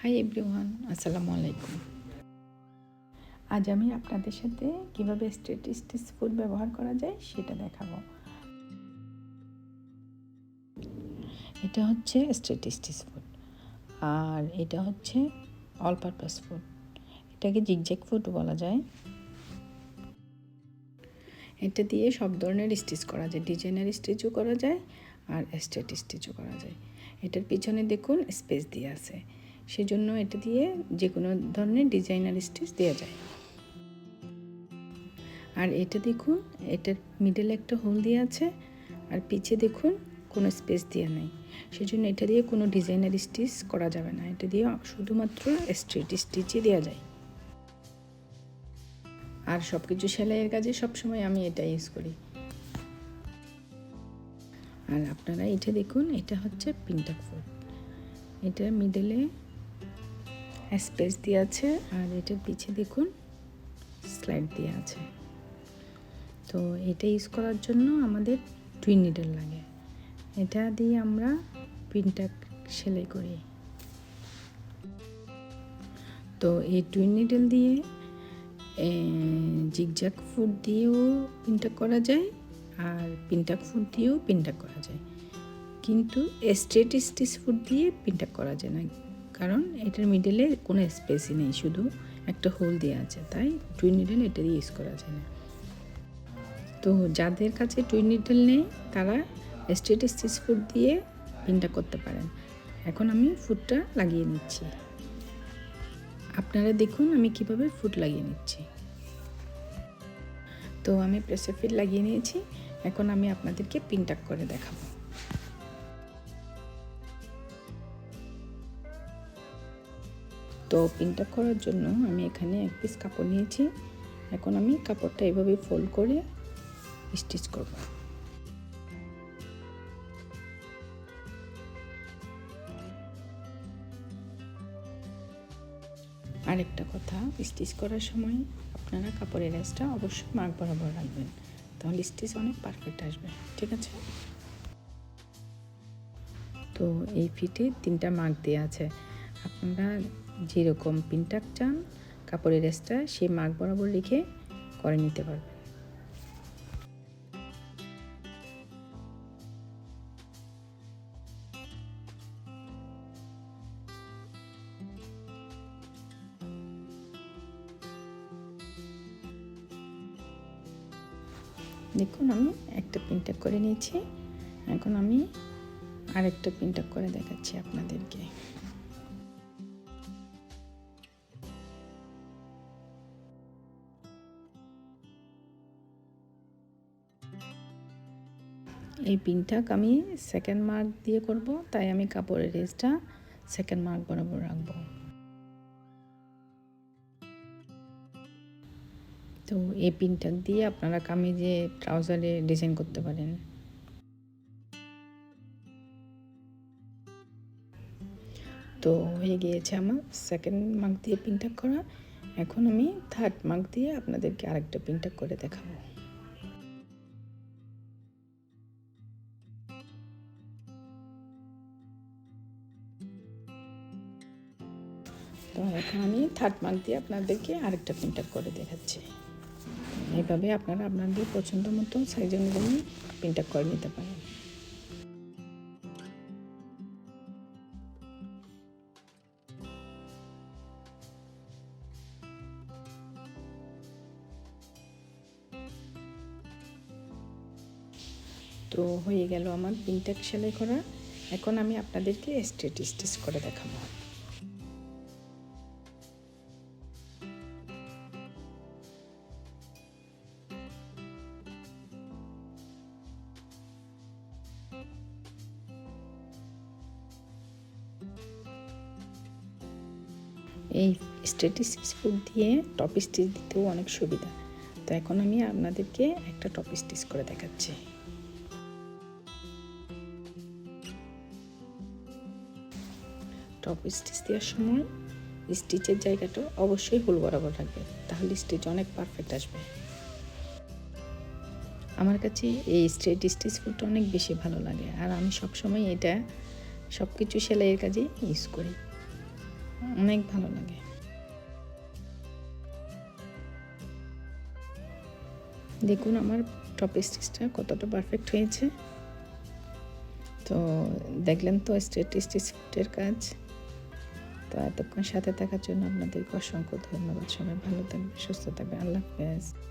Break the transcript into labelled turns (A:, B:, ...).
A: Hi everyone, আসসালামু আলাইকুম। আজ আমি আপনাদের সাথে কিভাবে স্ট্রেট স্টিচ ফুট ব্যবহার করা যায় সেটা দেখাবো। এটা হচ্ছে স্ট্রেট স্টিচ ফুট আর এটা হচ্ছে অল পারপাস ফুট। এটাকে জিগজ্যাগ ফুট বলা যায়। এটা দিয়ে সব ধরনের স্টিচ করা যায়, ডিজাইনার স্টিচও করা যায় আর স্ট্রেট স্টিচও করা যায়। এটার পিছনে দেখুন স্পেস দিয়ে আছে, সেজন্য এটা দিয়ে যে কোনো ধরনের ডিজাইনার স্টিচ দেওয়া যায়। আর এটা দেখুন, এটার মিডলে একটা হোল দিয়ে আছে আর পিছে দেখুন কোনো স্পেস দেওয়া নেই, সেজন্য এটা দিয়ে কোনো ডিজাইনার স্টিচ করা যাবে না। এটা দিয়ে শুধুমাত্র স্ট্রেট স্টিচই দেওয়া যায়। আর সব কিছু সেলাইয়ের কাজে সবসময় আমি এটা ইউজ করি। আর আপনারা এটা দেখুন, এটা হচ্ছে পিনটাক ফুট। এটার মিডলে স্পেস দিয়ে আছে আর এটার পিছে দেখুন স্লাইড দিয়ে আছে। তো এটা ইউজ করার জন্য আমাদের টুইন নিডল লাগে। এটা দিয়ে আমরা পিনটাক সেলাই করি। তো এই টুইন নিডল দিয়ে জিগজ্যাগ ফুট দিয়েও পিনটাক করা যায় আর পিনটাক ফুট দিয়েও পিনটাক করা যায়, কিন্তু স্ট্রেট স্টিচ ফুট দিয়ে পিনটাক করা যায় না, কারণ এটার মিডলে কোনো স্পেসই নেই, শুধু একটা হোল দেওয়া আছে, তাই টুইন নিডল এটা দিয়ে ইউজ করা যায় না। তো যাদের কাছে টুইন নিডল নেই তারা স্ট্রেট স্টিচ ফুট দিয়ে পিনটা করতে পারেন। এখন আমি ফুটটা লাগিয়ে নিচ্ছি। আপনারা দেখুন আমি কিভাবে ফুট লাগিয়ে নিচ্ছি। তো আমি প্রেসার ফিট লাগিয়ে নিয়েছি, এখন আমি আপনাদেরকে পিনটাক করে দেখাবো। তো পিনটাক করার জন্য আমি এখানে এক পিস কাপড় নিয়েছি। এখন আমি কাপড়টা এভাবে ফোল্ড করে স্টিচ করব। আরেকটা কথা, স্টিচ করার সময় আপনারা কাপড়ের রেসটা অবশ্যই মার্ক বরাবর রাখবেন, তাহলে স্টিচ অনেক পারফেক্ট আসবে। ঠিক আছে? তো এই ফিটে 3টা মার্ক দেওয়া আছে। আপনারা যেরকম পিনটাক চান কাপড়ের রেসটা সেই মার্ক বরাবর রেখে করে নিতে পারবেন। দেখুন আমি একটা পিনটাক করে নিয়েছি, এখন আমি আরেকটা পিনটাক করে দেখাচ্ছি আপনাদেরকে। এই পিনটাক আমি সেকেন্ড মার্ক দিয়ে করব, তাই আমি কাপড়ের রেসটা সেকেন্ড মার্ক বরাবর রাখবো। তো এই পিনটাক দিয়ে আপনারা কামিজে ট্রাউজারে ডিজাইন করতে পারেন। তো হয়ে গিয়েছে আমার সেকেন্ড মার্ক দিয়ে পিনটাক করা। এখন আমি থার্ড মার্ক দিয়ে আপনাদেরকে আরেকটা পিনটাক করে দেখাবো। তো এখন আমি থার্ড মার্ক দিয়ে আপনাদেরকে আরেকটা পিনটাক করে দেখাচ্ছি। এইভাবে আপনারা আপনাদের পছন্দ মতো সাইজ অনুযায়ী পিনটাক করে নিতে পারেন। তো হয়ে গেল আমার পিনটাক সেলাই করা। এখন আমি আপনাদেরকে স্ট্রেট স্টিচ করে দেখাবো। এই স্ট্রেট স্টিচ ফুট দিয়ে টপ স্টিচ দিতেও অনেক সুবিধা। তো এখন আমি আপনাদেরকে একটা টপ স্টিচ করে দেখাচ্ছি। টপ স্টিচ দেওয়ার সময় স্টিচের জায়গাটা অবশ্যই হোল বরাবর রাখবে, তাহলে স্টিচ অনেক পারফেক্ট আসবে। আমার কাছে এই স্ট্রেট স্টিচ ফুটটা অনেক বেশি ভালো লাগে আর আমি সবসময় এটা সব কিছু সেলাইয়ের কাজে ইউজ করি। অনেক ভালো লাগে। দেখুন আমার টপ স্টিচটা কতটা পারফেক্ট হয়েছে। তো দেখলেন তো স্ট্রেট স্টিচের কাজ। তো এতক্ষণ সাথে থাকার জন্য আপনাদেরকে অসংখ্য ধন্যবাদ। সবাই ভালো থাকবে, সুস্থ থাকবে। আল্লাহ হাফেজ।